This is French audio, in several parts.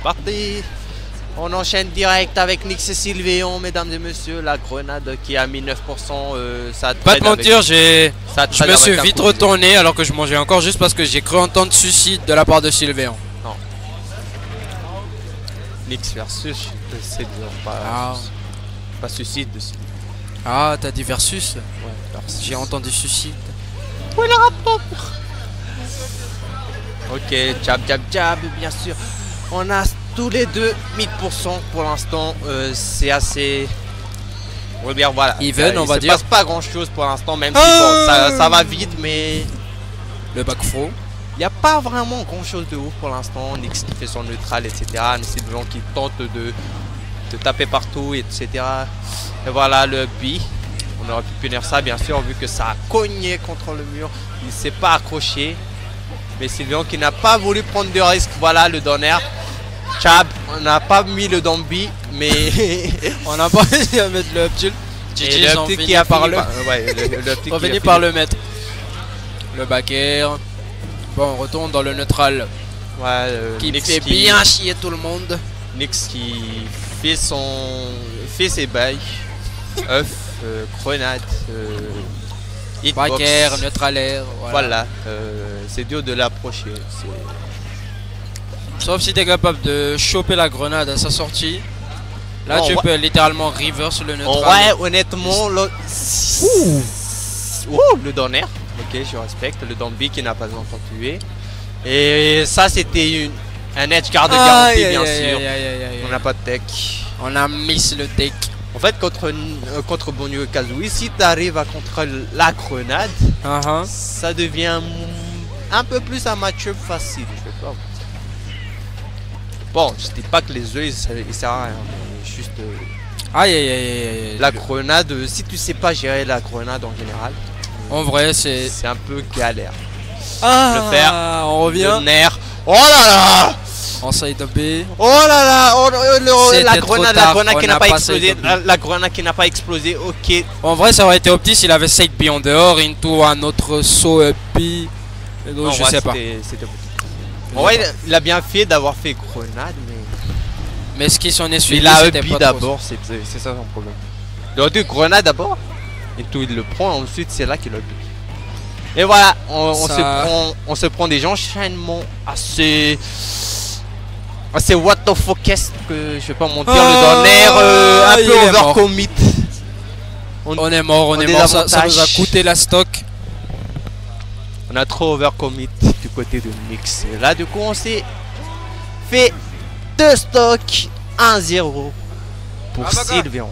parti. On enchaîne direct avec Nyx et Sylvéon, mesdames et messieurs. La grenade qui a mis 9%. Ça pas te mentir, je me suis vite coup retourné alors que je mangeais encore juste parce que j'ai cru entendre suicide de la part de Sylvéon. Non. Nyx versus Sylvéon, pas suicide de Sylvéon. Ah, t'as dit versus? Ouais, j'ai entendu suicide. Ouais, le rapport. Ok, jab, jab, jab, bien sûr. On a tous les deux 1000% pour l'instant. C'est assez... On va dire, voilà. Even, on va dire. Il se passe pas grand chose pour l'instant, même si bon, ça va vite, mais... Le back throw. Il n'y a pas vraiment grand chose de ouf pour l'instant. Nyx qui fait son neutral, etc. Mais c'est des gens qui tentent de taper partout, etc. Et voilà le B. On aurait pu punir ça, bien sûr, vu que ça a cogné contre le mur. Il ne s'est pas accroché. Mais Sylvéon qui n'a pas voulu prendre de risque. Voilà le donner. Chab, on n'a pas mis le Dombi, mais on n'a pas réussi à mettre le up tilt. Et le petit qui a par le... on finit par le mettre. Le back air. Bon, on retourne dans le neutral. Ouais, qui fait bien chier tout le monde. Nyx qui fait ses bails. Œuf, grenade, hitbox. Back air, neutral air. Voilà, c'est dur de l'approcher. Sauf si tu es capable de choper la grenade à sa sortie. Là, tu peux littéralement reverse le neutral. Ouais, honnêtement, le donner. Ok, je respecte. Le Dombi qui n'a pas encore tué. Et ça, c'était un edge guard garanti, bien sûr. On n'a pas de tech. On a miss le tech. En fait, contre Bonyu et Kazooie, si tu arrives à contrôler la grenade, ça devient un peu plus un match-up facile. Je sais pas. Bon, je dis pas que les œufs ils servent à rien, mais juste la grenade, si tu sais pas gérer la grenade en général, en vrai c'est un peu galère. Le faire, on revient. Le nerf. Oh là là. En side B. Oh là là, la grenade qui n'a pas explosé. La grenade qui n'a pas explosé, ok. En vrai ça aurait été opti s'il avait side B en dehors, into un autre saut up B. Donc je sais pas. En vrai, il a bien fait d'avoir fait grenade, mais ce qui s'en est suivi, il a up d'abord, c'est ça son problème. Il aurait dû grenade d'abord, et tout il le prend, ensuite c'est là qu'il a up. Et voilà, on se prend des enchaînements assez what the fuck que je vais pas mentir, le donner un peu overcommit. On est mort, ça nous a coûté la stock. On a trop overcommit du côté de Nyx. Et là, du coup, on s'est fait 2 stocks 1-0 pour Sylvéon.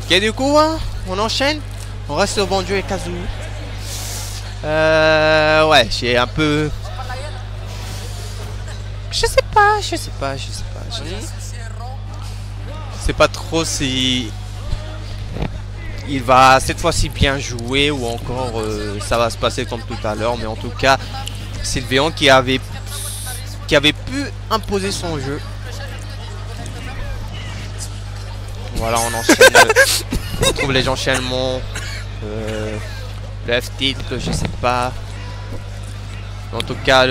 Ok, du coup, on enchaîne. On reste sur Bonju et Kazooie. Ouais, j'ai un peu... Je sais pas. Je sais pas trop si... Il va cette fois-ci bien jouer ou encore ça va se passer comme tout à l'heure. Mais en tout cas, Sylvéon qui avait pu imposer son jeu. Voilà, on enchaîne. On trouve les enchaînements. Le F-tilt, je sais pas. En tout cas,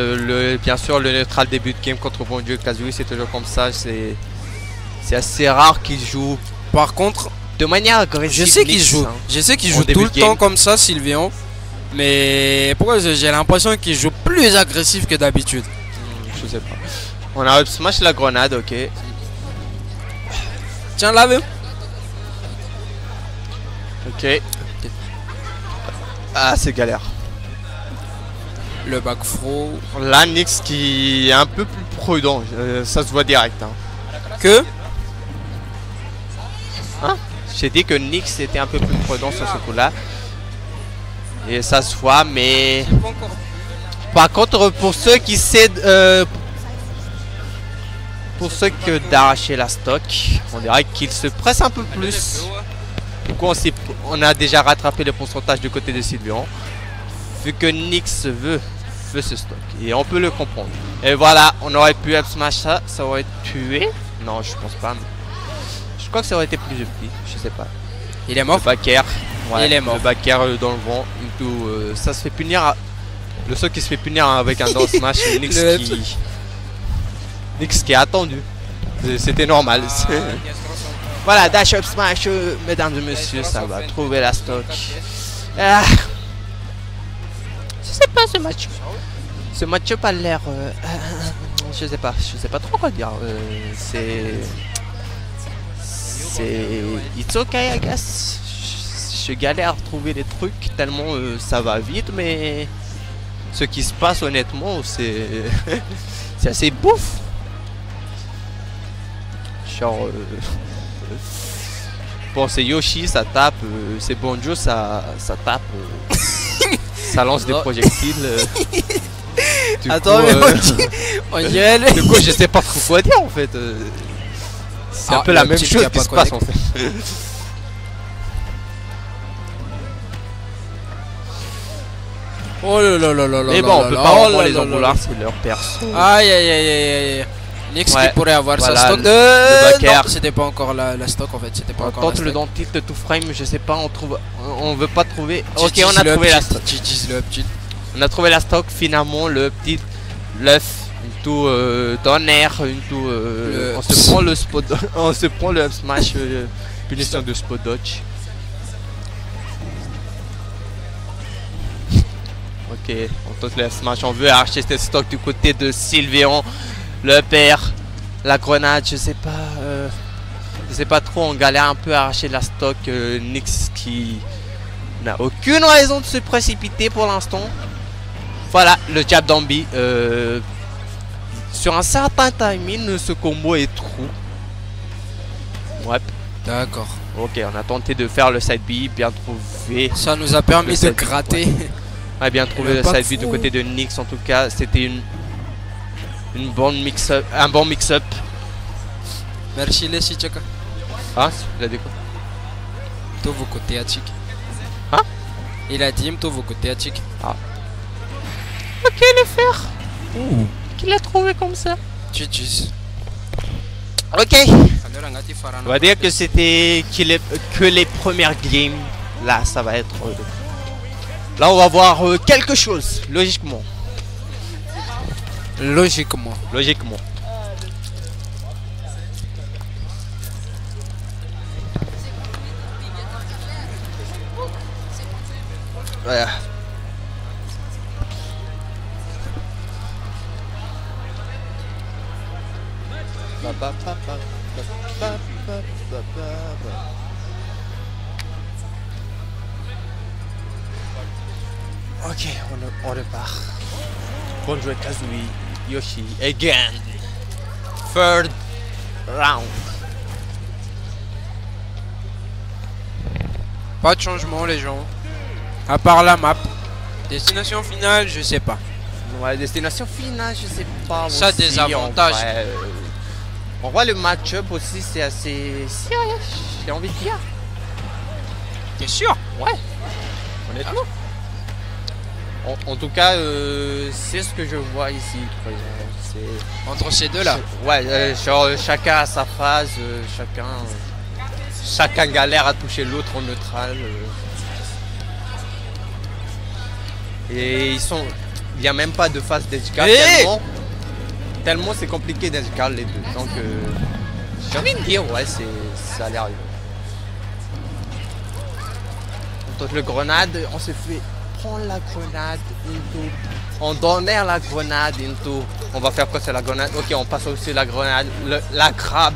bien sûr, le neutral début de game contre Bonju et Kazooie, c'est toujours comme ça. C'est assez rare qu'il joue. Par contre, de manière agressive. Je sais qu'il joue. Je sais qu'il joue tout le temps comme ça, Sylvéon. Mais pourquoi j'ai l'impression qu'il joue plus agressif que d'habitude? Je sais pas. On a up smash la grenade, ok. Tiens, là-bas. Ok. Ah, c'est galère. Le back throw. Là, Nyx qui est un peu plus prudent. Ça se voit direct. Que j'ai dit que Nyx était un peu plus prudent sur ce coup-là. Et ça se voit, mais... Par contre, pour ceux qui cèdent... pour ceux que d'arracher la stock, on dirait qu'il se presse un peu plus. pourquoi on a déjà rattrapé le pourcentage du côté de Sylveon. Vu que Nyx veut ce stock. Et on peut le comprendre. Et voilà, on aurait pu up smash ça. Ça aurait tué. Non, je pense pas. Je crois que ça aurait été plus petit. Je sais pas. Il est mort. Le backer. Ouais, il est mort. Le backer dans le vent. Ça se fait punir. Le stock qui se fait punir avec un down smash. Nyx qui a attendu. C'était normal. Voilà, dash up smash, mesdames et messieurs, ça va trouver la stock. Ah. Je sais pas ce match. Ce match-up a l'air. Je sais pas trop quoi dire. It's okay, I guess. Je galère à trouver des trucs tellement ça va vite, mais ce qui se passe honnêtement, c'est c'est assez bouffe. Genre. Bon, c'est Yoshi, ça tape. C'est Bonjo, ça tape. Ça lance des projectiles. Attends, coup, mais on dirait. Du coup, je sais pas trop quoi dire en fait. C'est un peu la même chose qui se passe en fait. Oh là là là là là. Mais bon, on peut pas vraiment les en vouloir, c'est leur perso. Aïe aïe aïe aïe aïe. Nyx qui pourrait avoir sa stock de. Non, c'était pas encore la stock en fait, c'était pas encore. Tente le dentiste de tout frame, je sais pas, on veut pas trouver. Ok, on a trouvé la stock. On a trouvé la stock finalement, le petit l'œuf, tout donner, tout. On se prend le spot, on se prend le up smash, punition de spot dodge. Ok, on tente le up smash, on veut arracher cette stock du côté de Sylveon. Le père, la grenade, je sais pas trop, on galère un peu à arracher la stock. Nyx qui n'a aucune raison de se précipiter pour l'instant. Voilà, le jab d'Ambi. Sur un certain timing, ce combo est trou. Ouais. D'accord. Ok, on a tenté de faire le side B, bien trouvé. Ça nous a permis de gratter. Ouais, bien trouvé le side B du côté de Nyx en tout cas, c'était une bonne mix-up, un bon mix-up. Merci les Chaka. Ah, il a dit quoi? Tout vos côtés à chic. Hein? Il a dit tout vos côtés à chic. Ah. Ok, le fer. Qui l'a trouvé comme ça? Tchis. Ok. On va dire que c'était que les premières games. Là, ça va être. Là, on va voir quelque chose, logiquement. Logiquement. Voilà. Ok, on repart. Bon joué Kazooie, Yoshi, again. Third round. Pas de changement les gens. À part la map. Destination finale, je sais pas. Ouais, destination finale, je sais pas. Ça aussi, des avantages. On voit le match-up aussi, c'est assez sérieux, j'ai envie de dire. T'es sûr? Ouais. Honnêtement. En tout cas, c'est ce que je vois ici. Entre ces deux-là. Ouais, genre, chacun a sa phase, chacun galère à toucher l'autre en neutral. Et il n'y a même pas de phase d'edgeguard tellement c'est compliqué d'edgeguard les deux. Donc, j'ai envie de dire, ouais, ça a l'air. On tente le grenade, on se fait prendre la grenade, on donne la grenade, on va faire quoi c'est la grenade? Ok, on passe aussi la grenade, le crabe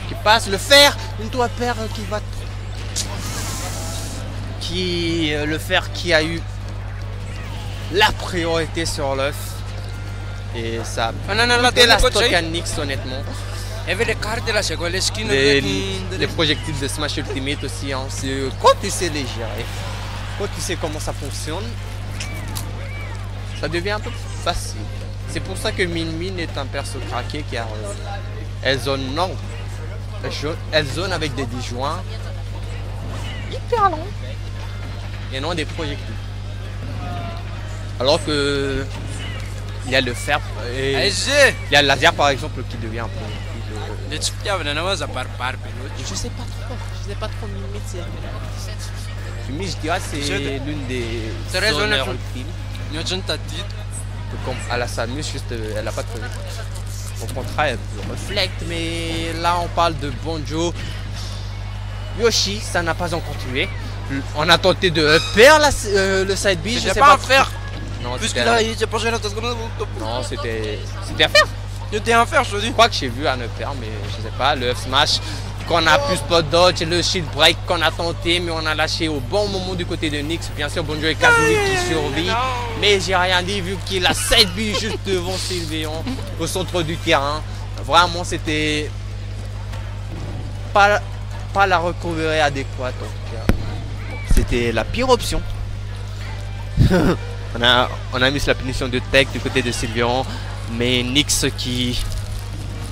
qui passe, le fer, à paire qui va. Le fer qui a eu la priorité sur l'œuf. Et ça a coûté la stock à Nyx honnêtement. Les projectiles de Smash Ultimate aussi, hein, quand tu sais les gérer, quand tu sais comment ça fonctionne, ça devient un peu facile. C'est pour ça que Min Min est un perso craqué car elle zone non. elle zone avec des disjoints hyper longs et non des projectiles. Alors que il y a le fer et il y a le laser par exemple qui devient un peu. Je sais pas trop mimer. Mais je dirais c'est l'une des honneurs ultimes. Comme à la Samus, juste elle a pas de problème. Au contraire, elle reflecte, mais là on parle de Banjo. Yoshi, ça n'a pas encore tué. On a tenté de perdre le side B, je sais pas faire. Non, c'était à faire. C'était à faire, je te dis. Je crois que j'ai vu un upper, mais je sais pas, le up smash qu'on a pu spot dodge, le shield break qu'on a tenté, mais on a lâché au bon moment du côté de Nyx. Bien sûr, Banjo et Kazooie qui survit, mais j'ai rien dit vu qu'il a 7 buts juste devant Sylveon au centre du terrain. Vraiment, c'était pas la recovery adéquate. C'était la pire option. on a mis la punition de tech du côté de Sylveon, mais Nyx qui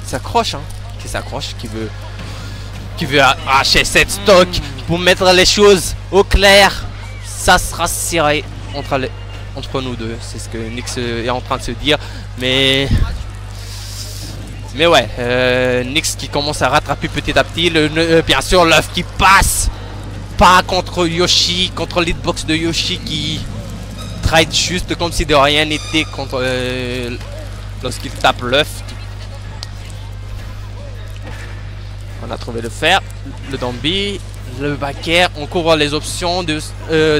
s'accroche, qui veut arracher cette stock pour mettre les choses au clair. Ça sera serré entre nous deux, c'est ce que Nyx est en train de se dire, mais ouais, Nyx qui commence à rattraper petit à petit, bien sûr l'œuf qui passe pas contre Yoshi, contre l'hitbox de Yoshi qui trade juste comme si de rien n'était contre lorsqu'il tape l'œuf. On a trouvé le fer, le Dambi, le back air. On couvre les options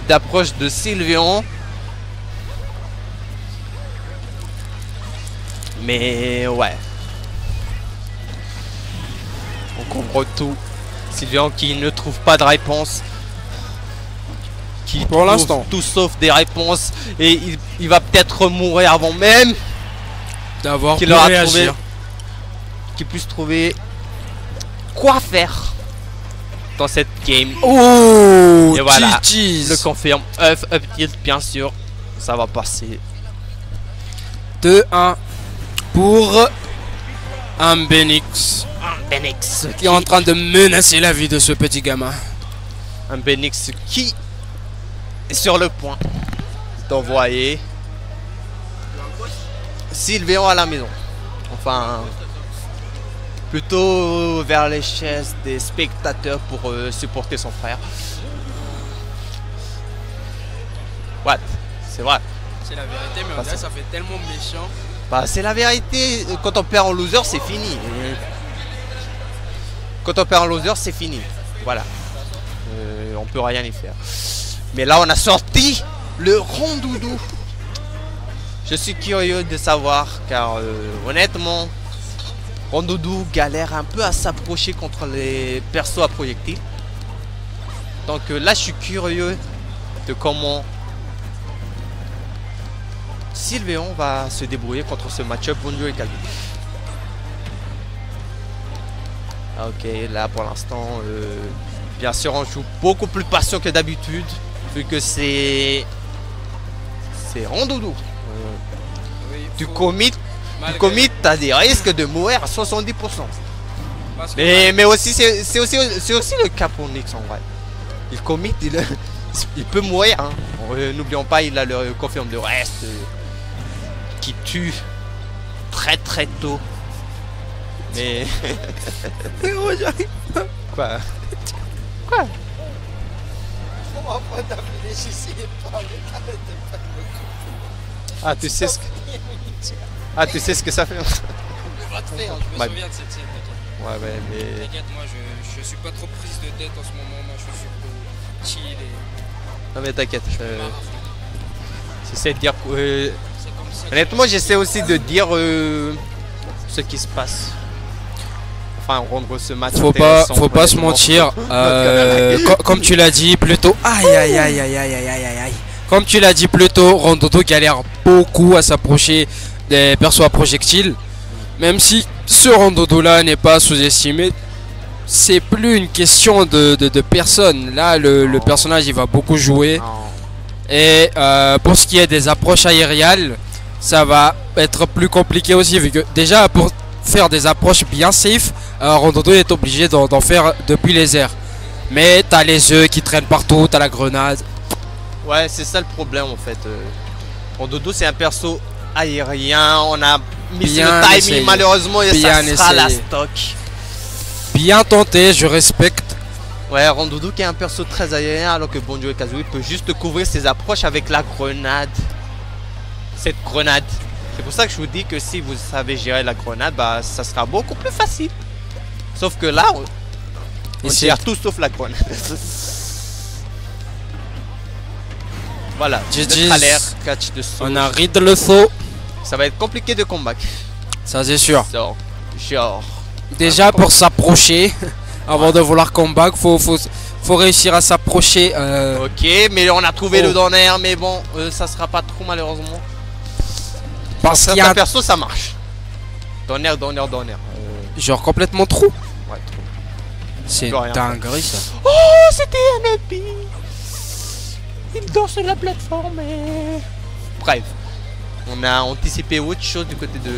d'approche de Sylveon. Mais ouais. On couvre tout. Sylveon qui ne trouve pas de réponse. Qui pour l'instant tout sauf des réponses. Et il va peut-être mourir avant même d'avoir pu réagir. Qu'il puisse trouver quoi faire dans cette game. Oh, et voilà, GG's. le confirme. Up tilt, bien sûr, ça va passer. 2-1 pour Ambenix. Ambenix qui est en train de menacer la vie de ce petit gamin. Ambenix qui est sur le point d'envoyer Sylveon à la maison. Enfin, plutôt vers les chaises des spectateurs pour supporter son frère. What? C'est vrai. C'est la vérité, mais en vrai, ça fait tellement méchant. Bah, c'est la vérité. Quand on perd en loser, c'est fini. Quand on perd en loser, c'est fini. Voilà. On peut rien y faire. Mais là, on a sorti le rondoudou. Je suis curieux de savoir, car honnêtement, Rondoudou galère un peu à s'approcher contre les persos à projectiles. Donc là, je suis curieux de comment Sylveon va se débrouiller contre ce match-up Banjo et Kazooie. Ok, là pour l'instant, bien sûr, on joue beaucoup plus patient que d'habitude, vu que c'est Rondoudou. Tu commit, t'as des risques de mourir à 70%. Mais aussi, c'est aussi le cas pour Nyx en vrai. Il commit, il peut mourir. Hein. N'oublions pas, il a le confirme de reste qui tue très tôt. Mais. J'arrive pas. Quoi? Ah, tu sais ce que. Ah, tu sais ce que ça fait. Je me souviens de cette scène. Ouais, mais. T'inquiète, moi je suis pas trop prise de tête en ce moment. Moi je suis surtout chill et. Non, mais t'inquiète. J'essaie de dire. Honnêtement, j'essaie aussi de dire ce qui se passe. Enfin, rendre ce match. Faut pas se mentir. Comme tu l'as dit plus tôt. Aïe. Comme tu l'as dit plus tôt, Rondoudou galère beaucoup à s'approcher des persos à projectiles. Même si ce Rondoudou là n'est pas sous-estimé, c'est plus une question de personne. Là, le personnage il va beaucoup jouer. Et pour ce qui est des approches aériales, ça va être plus compliqué aussi, vu que déjà pour faire des approches bien safe, Rondodo est obligé d'en faire depuis les airs. Mais t'as les œufs qui traînent partout, t'as la grenade. Ouais, c'est ça le problème en fait. Rondodo c'est un perso aérien, on a mis le timing essayé. Malheureusement et Bien ça sera la essayé. stock. Bien tenté, je respecte. Ouais, Rondodo qui est un perso très aérien alors que Banjo et Kazooie peut juste couvrir ses approches avec la grenade. Cette grenade. C'est pour ça que je vous dis que si vous savez gérer la grenade, bah ça sera beaucoup plus facile. Sauf que là, on gère tout sauf la grenade. Voilà, GG's. catch de saut. On a rid le saut. Ça va être compliqué de combattre. Ça c'est sûr. Genre. Déjà pour s'approcher, avant de vouloir combattre, faut réussir à s'approcher. Ok, mais on a trouvé le donner, mais bon, ça sera pas trop malheureusement. Parce qu'il y a un perso, ça marche. Donner. Genre complètement trop. Ouais, trop. C'est dinguerie ça. Oh, c'était un épée. Il danse sur la plateforme. Bref. On a anticipé autre chose du côté de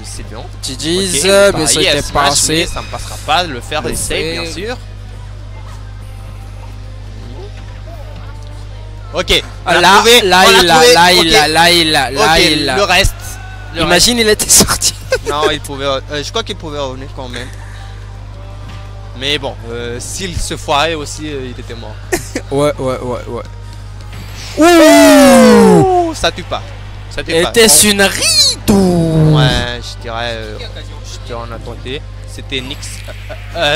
Sylvian. GG's, Okay, mais ça était passé. Ça ne passera pas de le faire essayer, bien sûr. Ok. Là, le reste. Imagine, il était sorti. Non, il pouvait. Je crois qu'il pouvait revenir quand même. Mais bon, s'il se foirait aussi, il était mort. Ouais. Ouh, ça tue pas. Était-ce une ride? Ouais, je dirais. Je en tenté. C'était Nyx.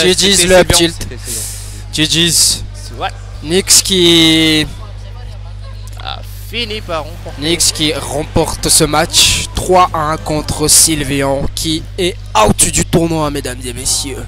GG's le up tilt. GG's. Ouais. Nyx qui a fini par remporter. Nyx qui remporte ce match 3-1 contre Sylvian qui est out du tournoi, mesdames et messieurs.